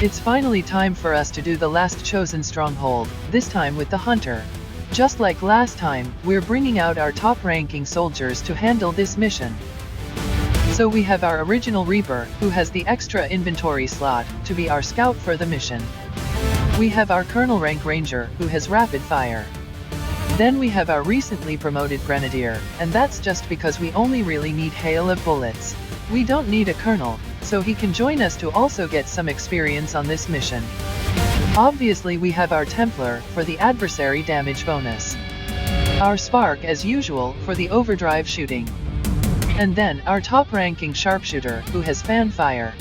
It's finally time for us to do the last Chosen Stronghold, this time with the Hunter. Just like last time, we're bringing out our top-ranking soldiers to handle this mission. So we have our original Reaper, who has the extra inventory slot, to be our scout for the mission. We have our Colonel rank Ranger, who has rapid fire. Then we have our recently promoted Grenadier, and that's just because we only really need hail of bullets. We don't need a Colonel, so he can join us to also get some experience on this mission. Obviously we have our Templar, for the adversary damage bonus. Our Spark as usual, for the overdrive shooting. And then, our top-ranking Sharpshooter, who has fan fire.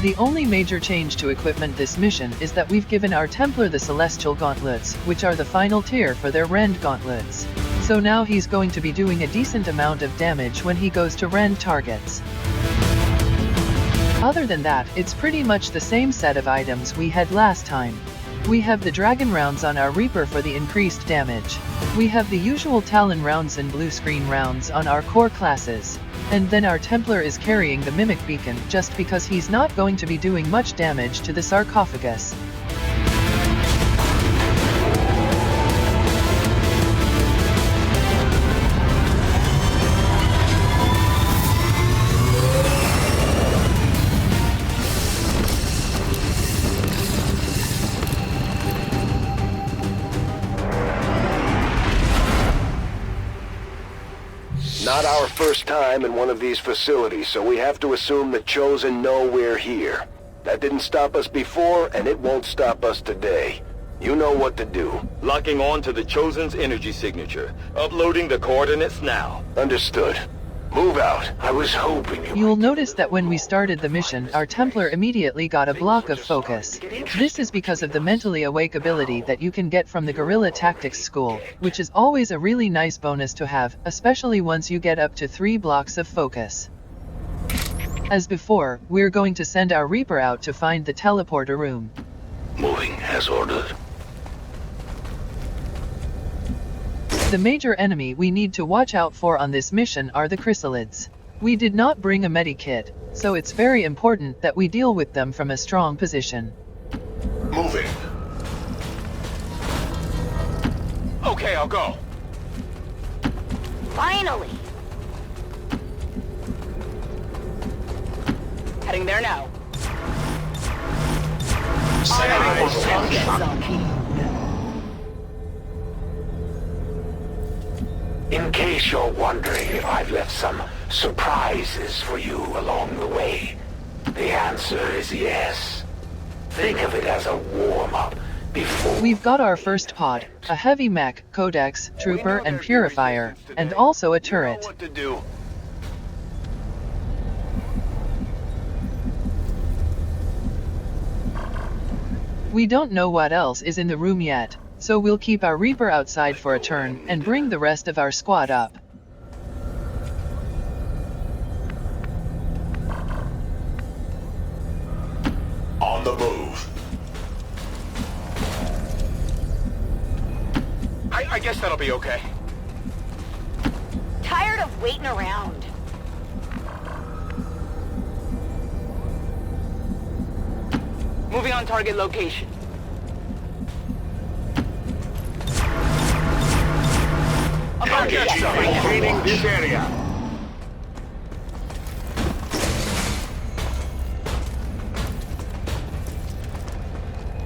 The only major change to equipment this mission is that we've given our Templar the Celestial Gauntlets, which are the final tier for their Rend Gauntlets. So now he's going to be doing a decent amount of damage when he goes to rend targets. Other than that, it's pretty much the same set of items we had last time. We have the Dragon rounds on our Reaper for the increased damage. We have the usual Talon rounds and blue screen rounds on our core classes. And then our Templar is carrying the Mimic Beacon just because he's not going to be doing much damage to the Sarcophagus. Not our first time in one of these facilities, so we have to assume the Chosen know we're here. That didn't stop us before, and it won't stop us today. You know what to do. Locking on to the Chosen's energy signature. Uploading the coordinates now. Understood. Move out. I was hoping You'll notice that when we started the mission, our Templar immediately got a block of focus. This is because of the mentally awake ability that you can get from the Guerrilla Tactics School, which is always a really nice bonus to have, especially once you get up to 3 blocks of focus. As before, we're going to send our Reaper out to find the teleporter room. Moving as ordered. The major enemy we need to watch out for on this mission are the chrysalids. We did not bring a medikit, so it's very important that we deal with them from a strong position. Moving. Okay, I'll go. Finally! Heading there now. In case you're wondering if I've left some surprises for you along the way, the answer is yes. Think of it as a warm-up before... We've got our first pod, a heavy mech, codex, trooper and purifier, and also a turret. What to do. We don't know what else is in the room yet, so we'll keep our Reaper outside for a turn and bring the rest of our squad up. On the move. I guess that'll be okay. Tired of waiting around. Moving on target location. Maintaining this area.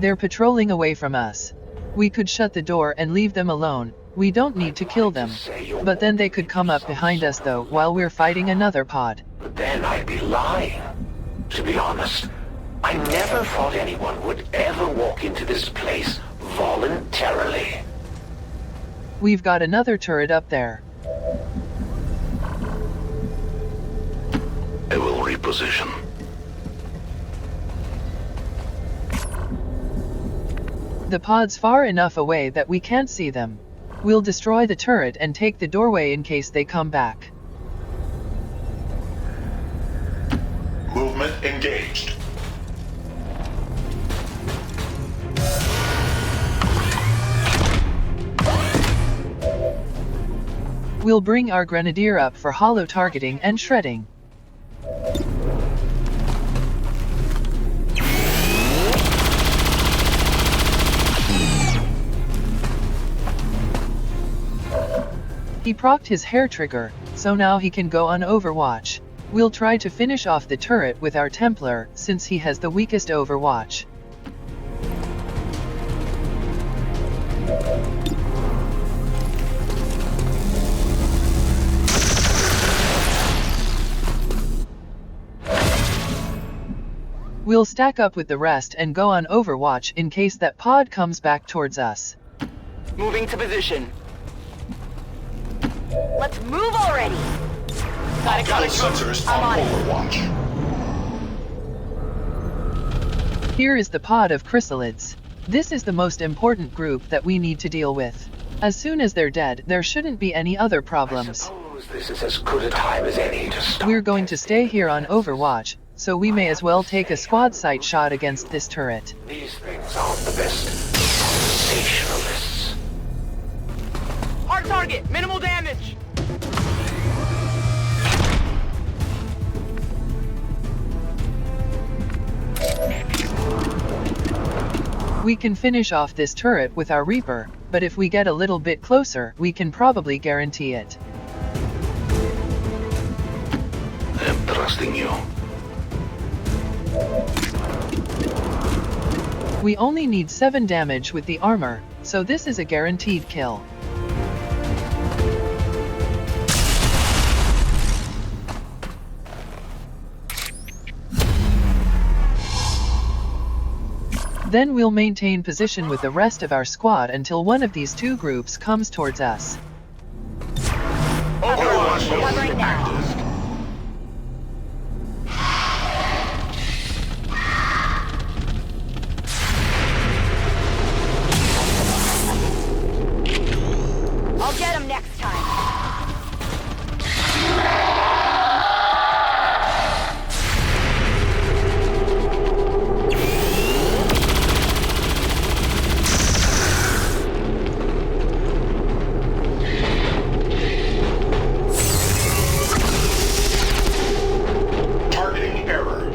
They're patrolling away from us. We could shut the door and leave them alone. We don't need to kill them. But then they could come up behind us though while we're fighting another pod. But then I'd be lying. To be honest, I never thought anyone would ever walk into this place voluntarily. We've got another turret up there. I will reposition. The pod's far enough away that we can't see them. We'll destroy the turret and take the doorway in case they come back. Movement engaged. We'll bring our Grenadier up for hollow targeting and shredding. He procced his hair trigger, so now he can go on Overwatch. We'll try to finish off the turret with our Templar, since he has the weakest Overwatch. We'll stack up with the rest and go on Overwatch in case that pod comes back towards us. Moving to position. Let's move already! Got it covered. Sensors I'm on on it. Overwatch. Here is the pod of chrysalids. This is the most important group that we need to deal with. As soon as they're dead, there shouldn't be any other I problems. suppose this is as good a time as any to stop. We're going to stay here on Overwatch, so we may as well take a squad sight shot against this turret. These things aren't the best sensationalists. Hard target, minimal damage. We can finish off this turret with our Reaper, but if we get a little bit closer, we can probably guarantee it. I'm trusting you. We only need 7 damage with the armor, so this is a guaranteed kill. Then we'll maintain position with the rest of our squad until one of these two groups comes towards us. Overwatch Covering now. I'll get him next time. Targeting error.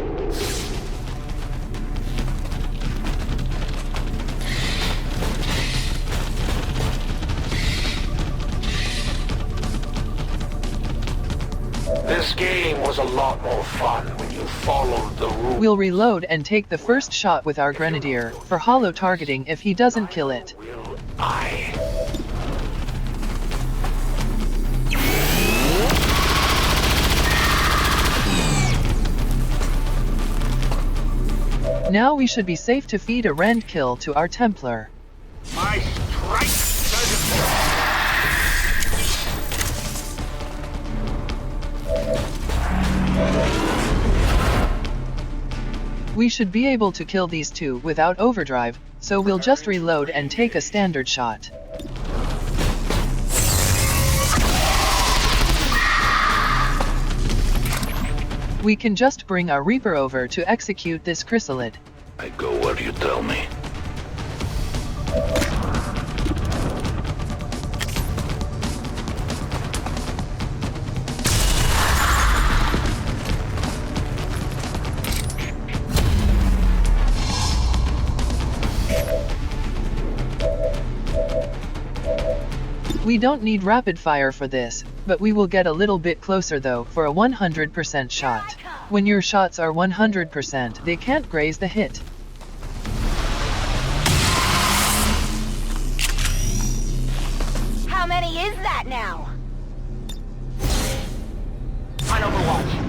This game was a lot more fun when you followed the rules. We'll reload and take the first shot with our Grenadier, for hollow targeting if he doesn't kill it. Will I? Now we should be safe to feed a rend kill to our Templar. My strike doesn't. We should be able to kill these two without overdrive, so we'll just reload and take a standard shot. We can just bring our Reaper over to execute this chrysalid. I go where you tell me. We don't need rapid fire for this, but we will get a little bit closer though for a 100% shot. When your shots are 100%, they can't graze the hit. How many is that now? On Overwatch.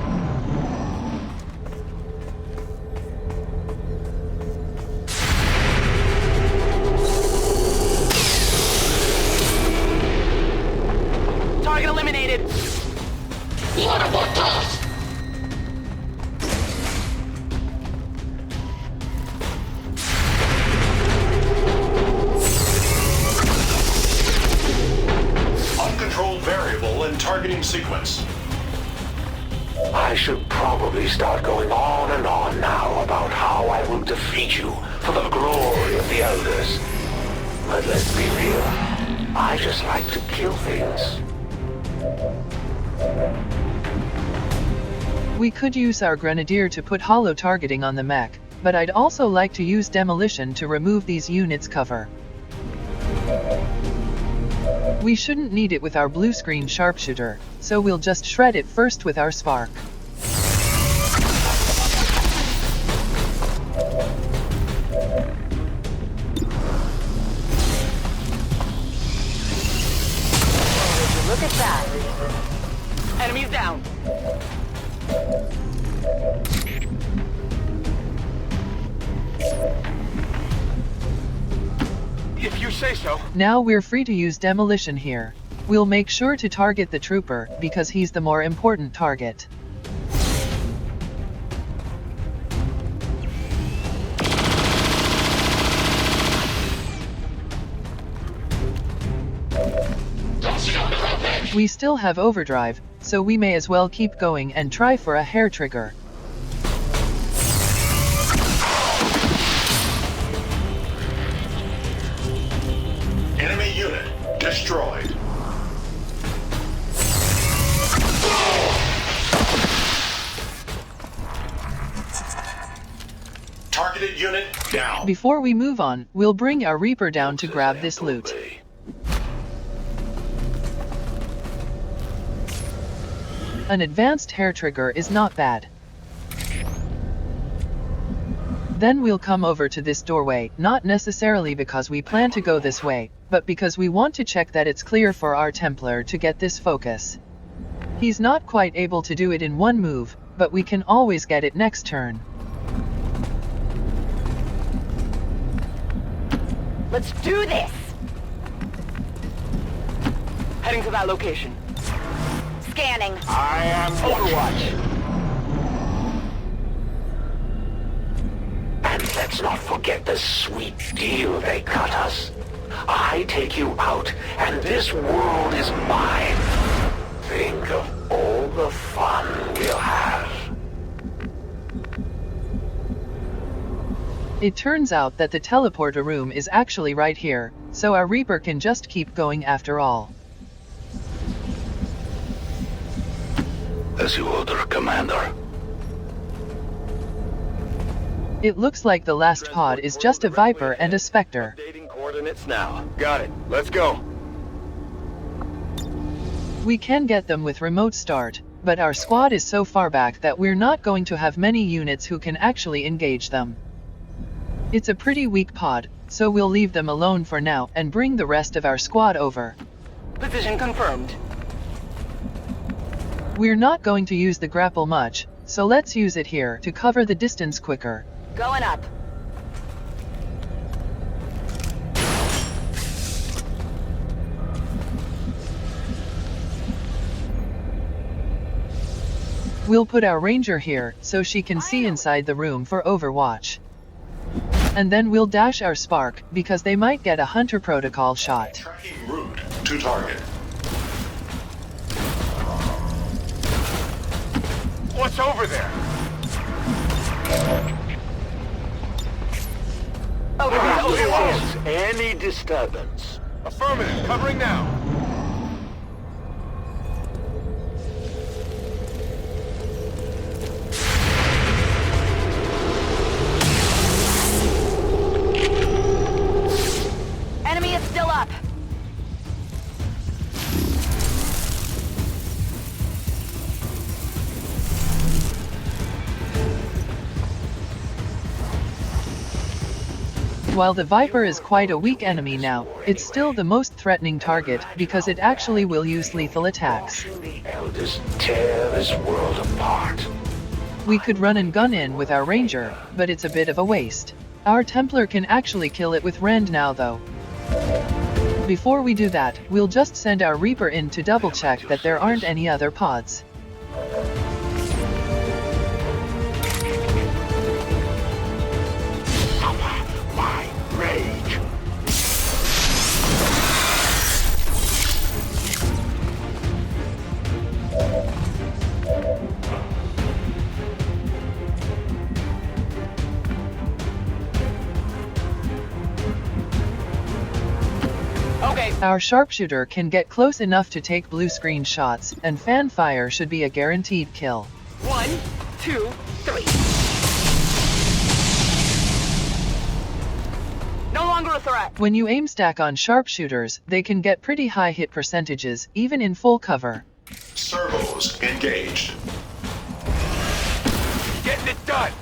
Target eliminated. Uncontrolled variable in targeting sequence. I should probably start going on and on now about how I will defeat you for the glory of the Elders. But let's be real, I just like to kill things. We could use our Grenadier to put hollow targeting on the mech, but I'd also like to use demolition to remove these units' cover. We shouldn't need it with our blue screen sharpshooter, so we'll just shred it first with our spark. Look at that. Enemies down. If you say so. Now we're free to use demolition here. We'll make sure to target the trooper, because he's the more important target. We still have overdrive, so we may as well keep going and try for a hair trigger. Enemy unit destroyed. Targeted unit down. Before we move on, we'll bring our Reaper down to grab this loot. An advanced hair trigger is not bad. Then we'll come over to this doorway, not necessarily because we plan to go this way, but because we want to check that it's clear for our Templar to get this focus. He's not quite able to do it in one move, but we can always get it next turn. Let's do this! Heading to that location. Scanning. I am Overwatch. And let's not forget the sweet deal they cut us. I take you out, and this world is mine. Think of all the fun we'll have. It turns out that the teleporter room is actually right here, so our Reaper can just keep going after all. As you order, Commander. It looks like the last pod is just a Viper and a Spectre. Updating coordinates now. Got it. Let's go. We can get them with remote start, but our squad is so far back that we're not going to have many units who can actually engage them. It's a pretty weak pod, so we'll leave them alone for now and bring the rest of our squad over. Position confirmed. We're not going to use the grapple much, so let's use it here to cover the distance quicker. Going up. We'll put our ranger here, so she can see inside the room for Overwatch. And then we'll dash our spark, because they might get a hunter protocol shot. Tracking route to target. What's over there? Overwatch. Any disturbance? Affirmative. Covering now. Enemy is still up. While the Viper is quite a weak enemy now, it's still the most threatening target because it actually will use lethal attacks. The elders tear this world apart. We could run and gun in with our ranger, but it's a bit of a waste. Our Templar can actually kill it with Rend now though. Before we do that, we'll just send our Reaper in to double check that there aren't any other pods. My rage. Okay. Our sharpshooter can get close enough to take blue screen shots, and fan fire should be a guaranteed kill. 1, 2, 3. No longer No threat. When you aim stack on sharpshooters, they can get pretty high hit percentages, even in full cover. Servos engaged. Getting it done!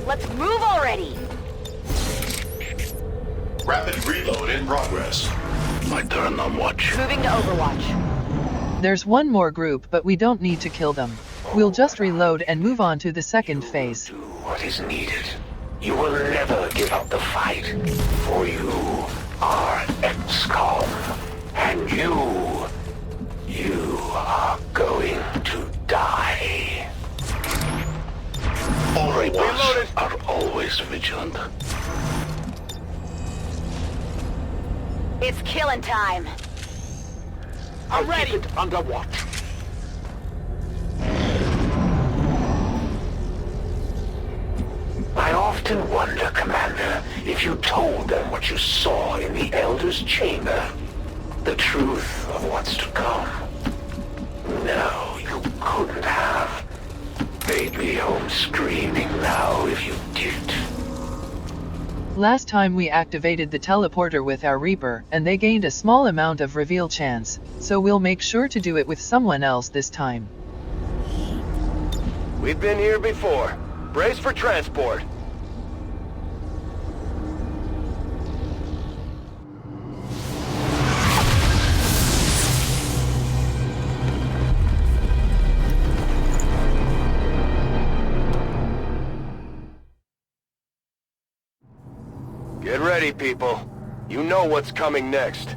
Let's move already. Rapid reload in progress. My turn on watch. Moving to Overwatch. There's one more group, but we don't need to kill them. We'll just reload and move on to the second phase. Do what is needed. You will never give up the fight, for you are XCOM, and you are going to die. All reloaded. Are always vigilant. It's killing time. I'm ready. Keep it under watch. I often wonder, Commander, if you told them what you saw in the Elder's Chamber. The truth of what's to come. No, you couldn't have. They'd be home screaming now if you did. Last time we activated the teleporter with our Reaper, and they gained a small amount of reveal chance, so we'll make sure to do it with someone else this time. We've been here before. Brace for transport. Get ready, people. You know what's coming next.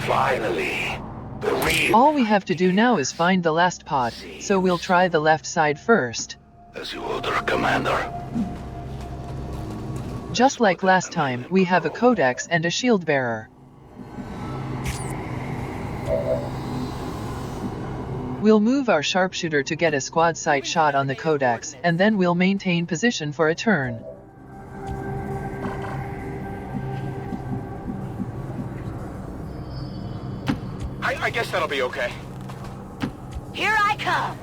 Finally, the real... All we have to do now is find the last pod, so we'll try the left side first. As you order, Commander. Just like last time, we have a codex and a shield bearer. We'll move our sharpshooter to get a squad sight shot on the codex, and then we'll maintain position for a turn. I guess that'll be okay. Here I come.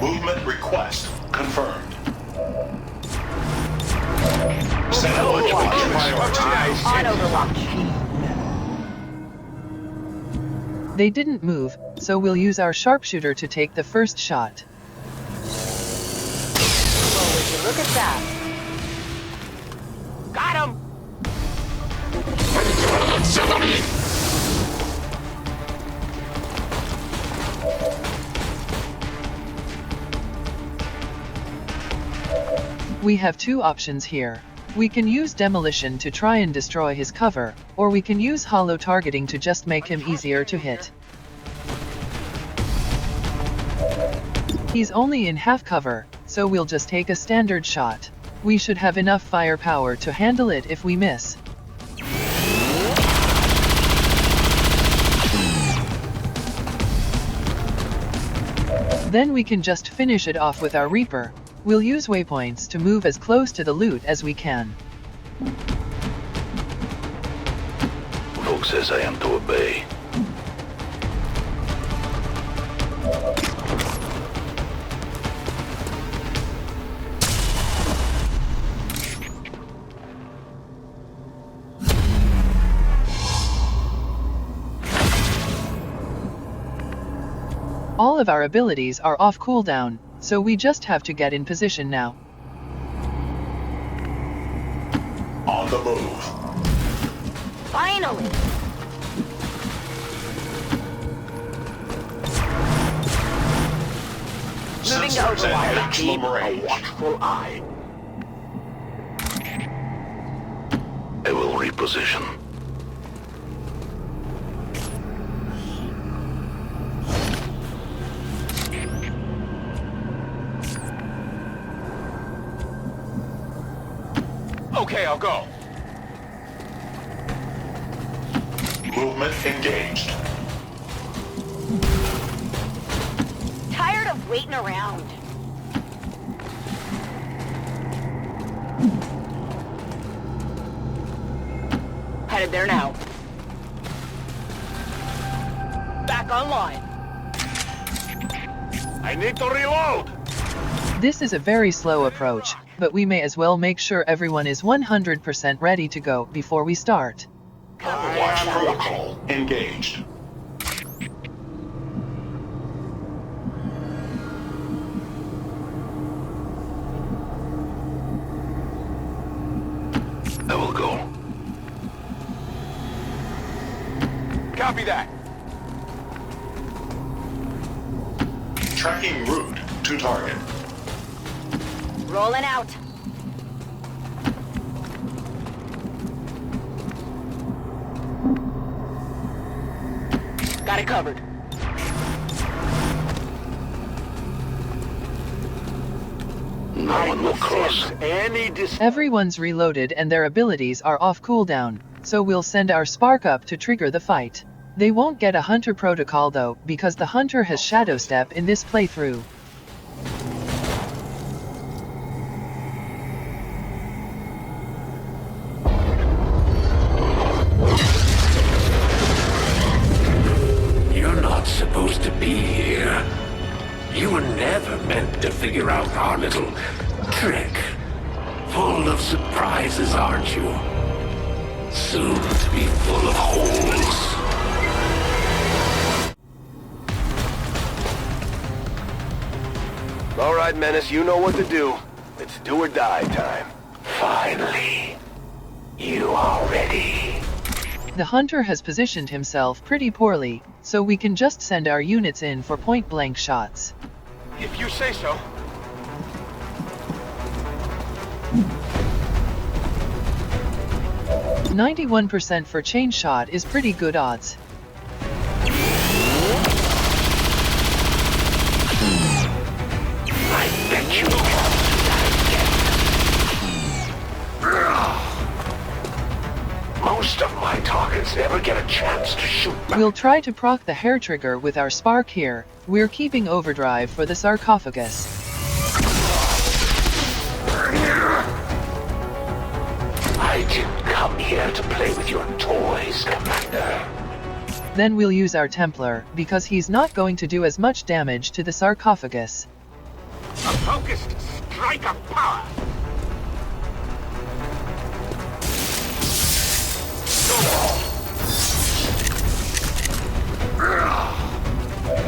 Movement request confirmed. Set Overwatch. priority. On Overwatch. They didn't move, so we'll use our sharpshooter to take the first shot. Well, would you look at that? Got him. We have two options here. We can use demolition to try and destroy his cover, or we can use hollow targeting to just make him easier to hit. He's only in half cover, so we'll just take a standard shot. We should have enough firepower to handle it if we miss. Then we can just finish it off with our Reaper. We'll use waypoints to move as close to the loot as we can. Rogue says I am to obey. All of our abilities are off cooldown, so we just have to get in position now. On the move. Finally. Moving to Sensors at Overwatch. maximum range. Watchful eye. I will reposition. Okay, I'll go. Movement engaged. Tired of waiting around. Headed there now. Back online. I need to reload. This is a very slow approach, but we may as well make sure everyone is 100% ready to go before we start. Watch protocol engaged. I will go. Copy that. Tracking route to target. Rolling out. Got it covered. No one will cross. Everyone's reloaded and their abilities are off cooldown, so we'll send our spark up to trigger the fight. They won't get a hunter protocol though, because the hunter has shadow step in this playthrough. You're not supposed to be here. You were never meant to figure out our little trick. Full of surprises, aren't you? Soon to be full of holes. All right, Menace, you know what to do. It's do or die time. Finally, you are ready. The hunter has positioned himself pretty poorly, so we can just send our units in for point-blank shots. If you say so. %91 for chain shot is pretty good odds. I bet you won't do that again. Most of my targets never get a chance to shoot back. We'll try to proc the hair trigger with our spark here. We're keeping overdrive for the sarcophagus. I didn't come here to play with your toys, Commander. Then we'll use our Templar, because he's not going to do as much damage to the sarcophagus. A focused strike of power.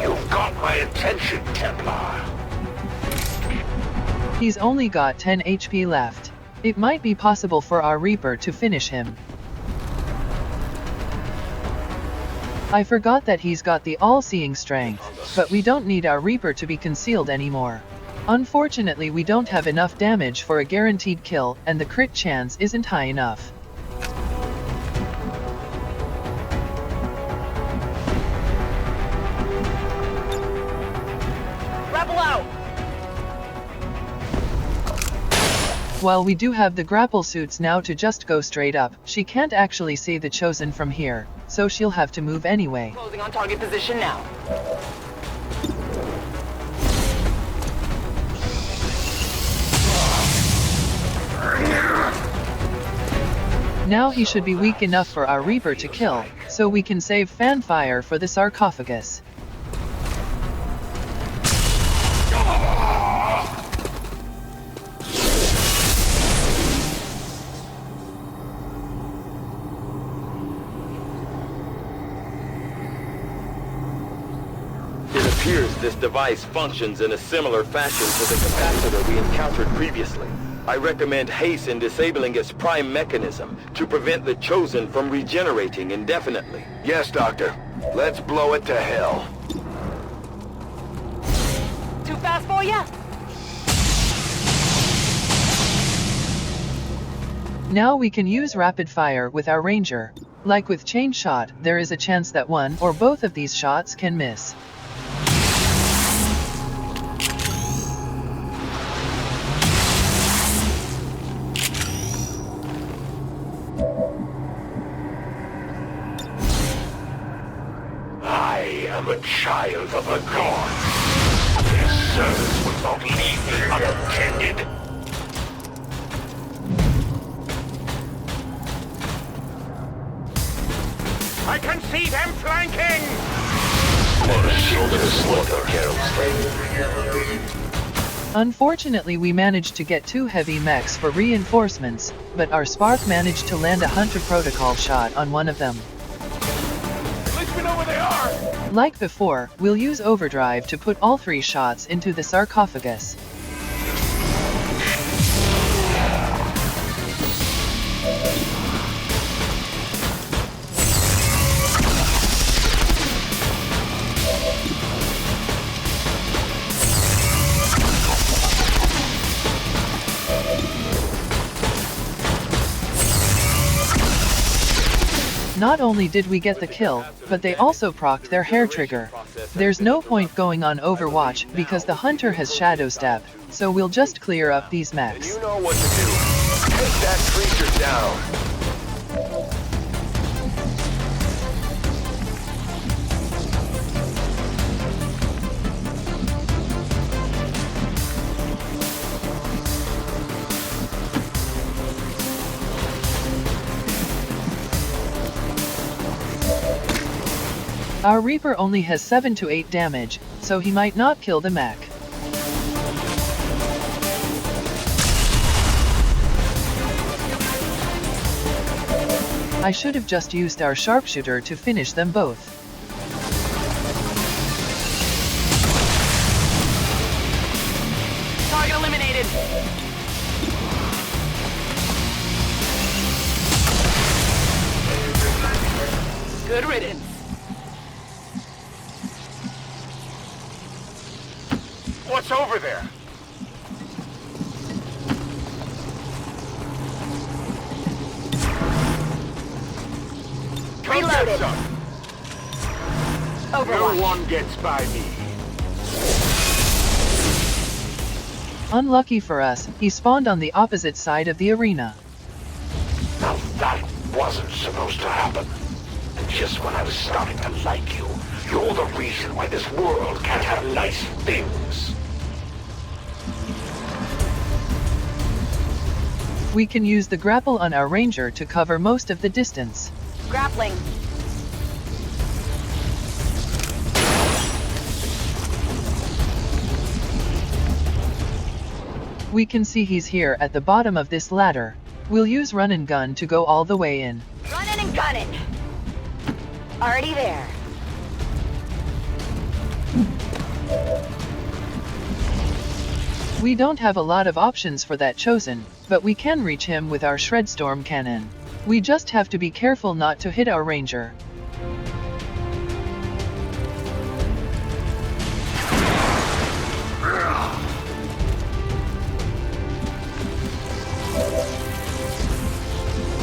You've got my attention, Templar. He's only got 10 HP left. It might be possible for our Reaper to finish him. I forgot that he's got the all-seeing strength, but we don't need our Reaper to be concealed anymore. Unfortunately, we don't have enough damage for a guaranteed kill, and the crit chance isn't high enough. Rebel out! While we do have the grapple suits now to just go straight up, she can't actually see the Chosen from here, so she'll have to move anyway. Closing on target position now. Now he should be weak enough for our Reaper to kill, so we can save fanfire for the sarcophagus. It appears this device functions in a similar fashion to the capacitor we encountered previously. I recommend haste in disabling its prime mechanism to prevent the Chosen from regenerating indefinitely. Yes, Doctor. Let's blow it to hell. Too fast for ya? Now we can use rapid fire with our Ranger. Like with chain shot, there is a chance that one or both of these shots can miss. I am a child of a god. Their servants will not leave me unattended. I can see them flanking! Unfortunately, we managed to get 2 heavy mechs for reinforcements, but our Spark managed to land a Hunter Protocol shot on one of them. Let me know where they are! Like before, we'll use overdrive to put all 3 shots into the sarcophagus. Not only did we get the kill, but they also procced their hair trigger. There's no point going on Overwatch because the hunter has Shadow Step, so we'll just clear up these mechs. You know what to do. Take that creature down. Our Reaper only has 7 to 8 damage, so he might not kill the mech. I should have just used our sharpshooter to finish them both. Target eliminated. Good riddance. What's over there? Come Reloaded. get some. Overwatch. No one gets by me. Unlucky for us, he spawned on the opposite side of the arena. Now that wasn't supposed to happen. And just when I was starting to like you, you're the reason why this world can't have nice things. We can use the grapple on our ranger to cover most of the distance. Grappling. We can see he's here at the bottom of this ladder. We'll use run and gun to go all the way in. Running and gunning. Already there. We don't have a lot of options for that Chosen, but we can reach him with our Shredstorm cannon. We just have to be careful not to hit our ranger.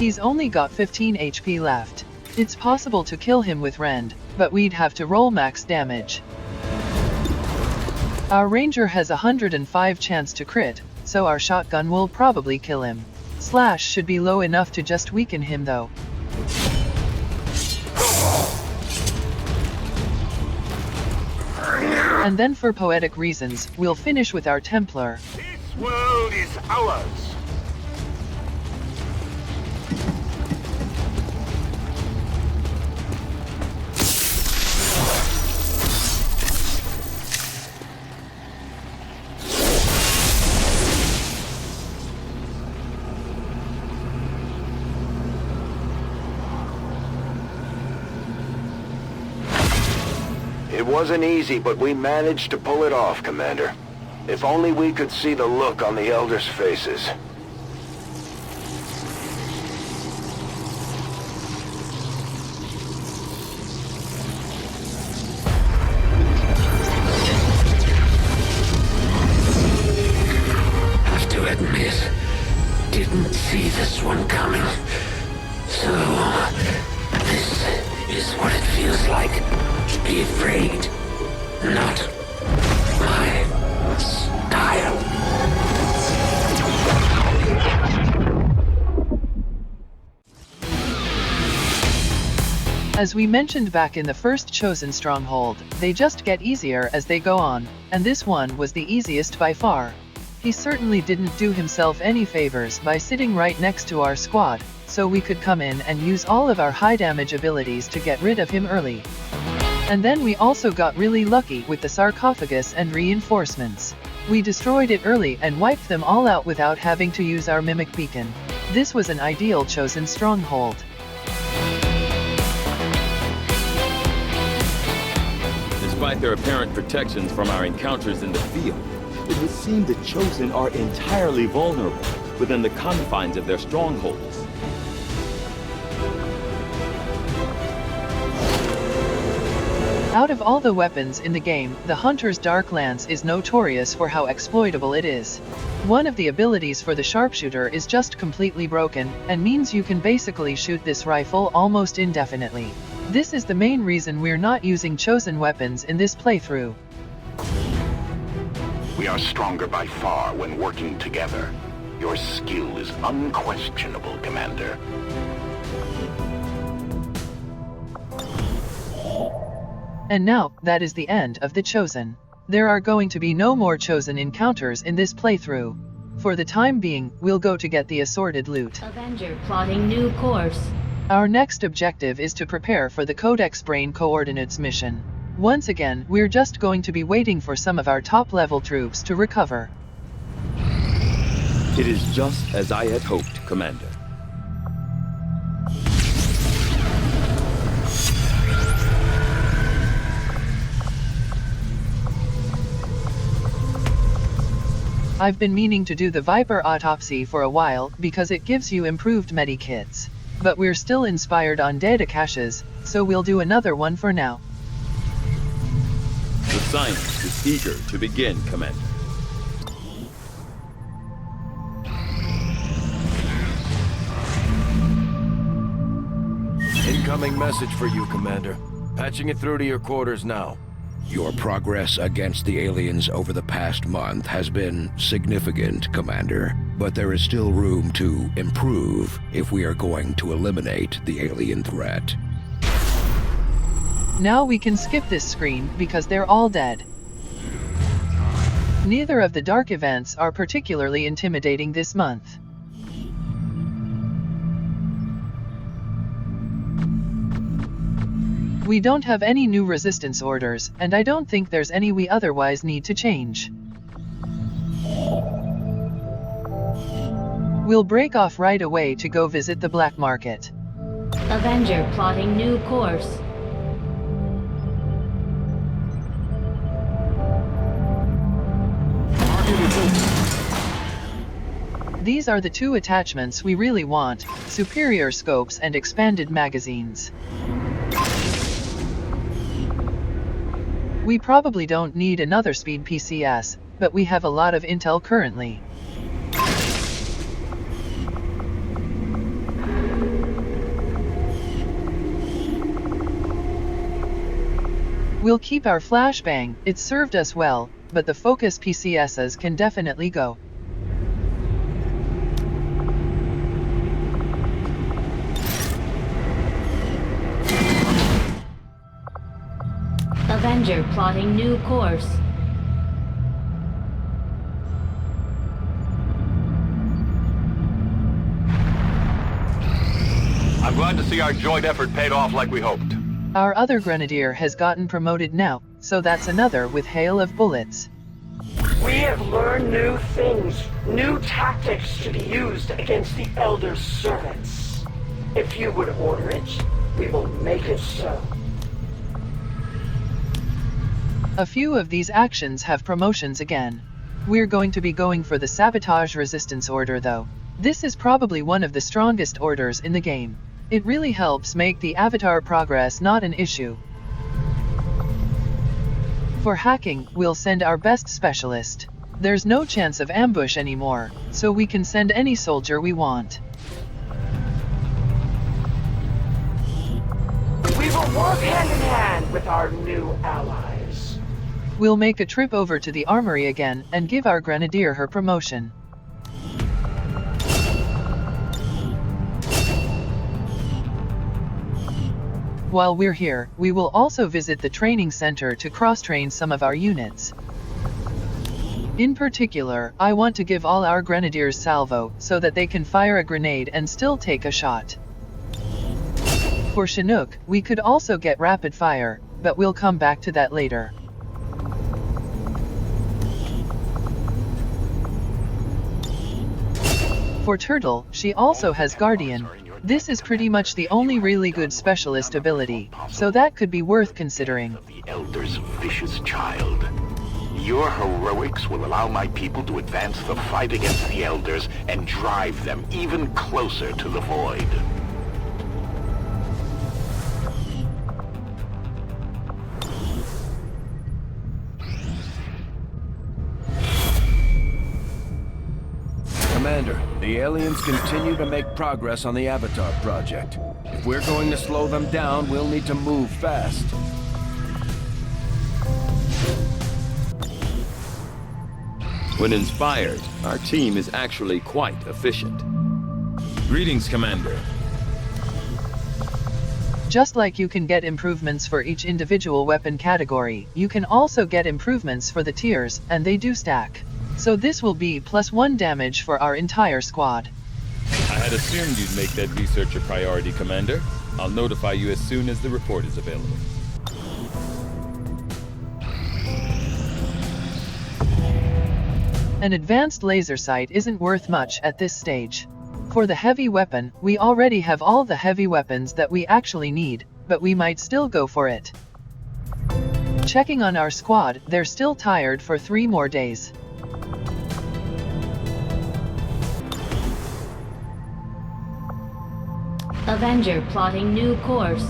He's only got 15 HP left. It's possible to kill him with Rend, but we'd have to roll max damage. Our ranger has 105 chance to crit, so our shotgun will probably kill him. Slash should be low enough to just weaken him though. And then for poetic reasons, we'll finish with our Templar. This world is ours. It wasn't easy, but we managed to pull it off, Commander. If only we could see the look on the Elders' faces. Have to admit, didn't see this one coming. So, this is what it feels like to be afraid. Not my style. As we mentioned back in the first Chosen Stronghold, they just get easier as they go on, and this one was the easiest by far. He certainly didn't do himself any favors by sitting right next to our squad, so we could come in and use all of our high damage abilities to get rid of him early. And then we also got really lucky with the sarcophagus and reinforcements. We destroyed it early and wiped them all out without having to use our mimic beacon. This was an ideal Chosen Stronghold. Despite their apparent protections from our encounters in the field, it would seem the Chosen are entirely vulnerable within the confines of their strongholds. Out of all the weapons in the game, the Hunter's Dark Lance is notorious for how exploitable it is. One of the abilities for the sharpshooter is just completely broken, and means you can basically shoot this rifle almost indefinitely. This is the main reason we're not using chosen weapons in this playthrough. We are stronger by far when working together. Your skill is unquestionable, Commander. And now, that is the end of the Chosen. There are going to be no more Chosen encounters in this playthrough. For the time being, we'll go to get the assorted loot. Avenger plotting new course. Our next objective is to prepare for the Codex Brain Coordinates mission. Once again, we're just going to be waiting for some of our top-level troops to recover. It is just as I had hoped, Commander. I've been meaning to do the Viper autopsy for a while because it gives you improved medikits. But we're still inspired on data caches, so we'll do another one for now. The science is eager to begin, Commander. Incoming message for you, Commander. Patching it through to your quarters now. Your progress against the aliens over the past month has been significant, Commander. But there is still room to improve if we are going to eliminate the alien threat. Now we can skip this screen because they're all dead. Neither of the dark events are particularly intimidating this month. We don't have any new resistance orders, and I don't think there's any we otherwise need to change. We'll break off right away to go visit the black market. Avenger plotting new course. These are the two attachments we really want, superior scopes and expanded magazines. We probably don't need another speed PCS, but we have a lot of intel currently. We'll keep our flashbang, it's served us well, but the focus PCSs can definitely go. Avenger plotting new course. I'm glad to see our joint effort paid off like we hoped. Our other grenadier has gotten promoted now, so that's another with hail of bullets. We have learned new things, new tactics to be used against the Elder's servants. If you would order it, we will make it so. A few of these actions have promotions again. We're going to be going for the Sabotage Resistance Order though. This is probably one of the strongest orders in the game. It really helps make the avatar progress not an issue. For hacking, we'll send our best specialist. There's no chance of ambush anymore, so we can send any soldier we want. We will work hand in hand with our new allies. We'll make a trip over to the armory again and give our grenadier her promotion. While we're here, we will also visit the training center to cross-train some of our units. In particular, I want to give all our grenadiers salvo so that they can fire a grenade and still take a shot. For Chinook, we could also get rapid fire, but we'll come back to that later. For Turtle, she also has Guardian. This is pretty much the only really good specialist ability, so that could be worth considering. The Elder's vicious child. Your heroics will allow my people to advance the fight against the Elders and drive them even closer to the Void. Commander, the aliens continue to make progress on the Avatar project. If we're going to slow them down, we'll need to move fast. When inspired, our team is actually quite efficient. Greetings, Commander. Just like you can get improvements for each individual weapon category, you can also get improvements for the tiers, and they do stack. So this will be +1 damage for our entire squad. I had assumed you'd make that research a priority, Commander. I'll notify you as soon as the report is available. An advanced laser sight isn't worth much at this stage. For the heavy weapon, we already have all the heavy weapons that we actually need, but we might still go for it. Checking on our squad, they're still tired for 3 more days. Avenger plotting new course.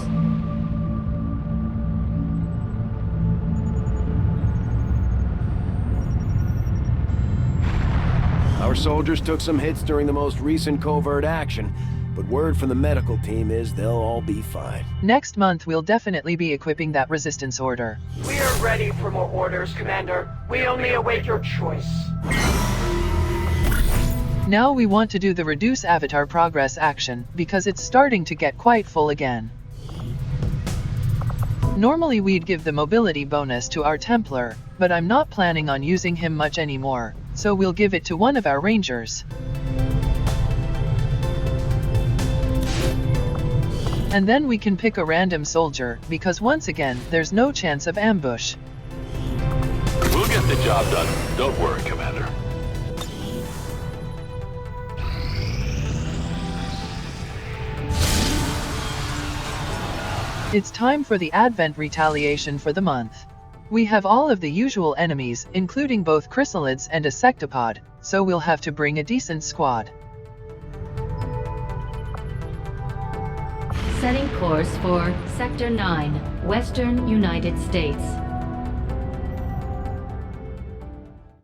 Our soldiers took some hits during the most recent covert action, but word from the medical team is they'll all be fine. Next month we'll definitely be equipping that resistance order. We are ready for more orders, Commander. We only await your choice. Now we want to do the reduce avatar progress action, because it's starting to get quite full again. Normally we'd give the mobility bonus to our Templar, but I'm not planning on using him much anymore, so we'll give it to one of our Rangers. And then we can pick a random soldier, because once again, there's no chance of ambush. We'll get the job done. Don't worry, Commander. It's time for the Advent retaliation for the month. We have all of the usual enemies, including both chrysalids and a sectopod, so we'll have to bring a decent squad. Setting course for Sector 9, Western United States.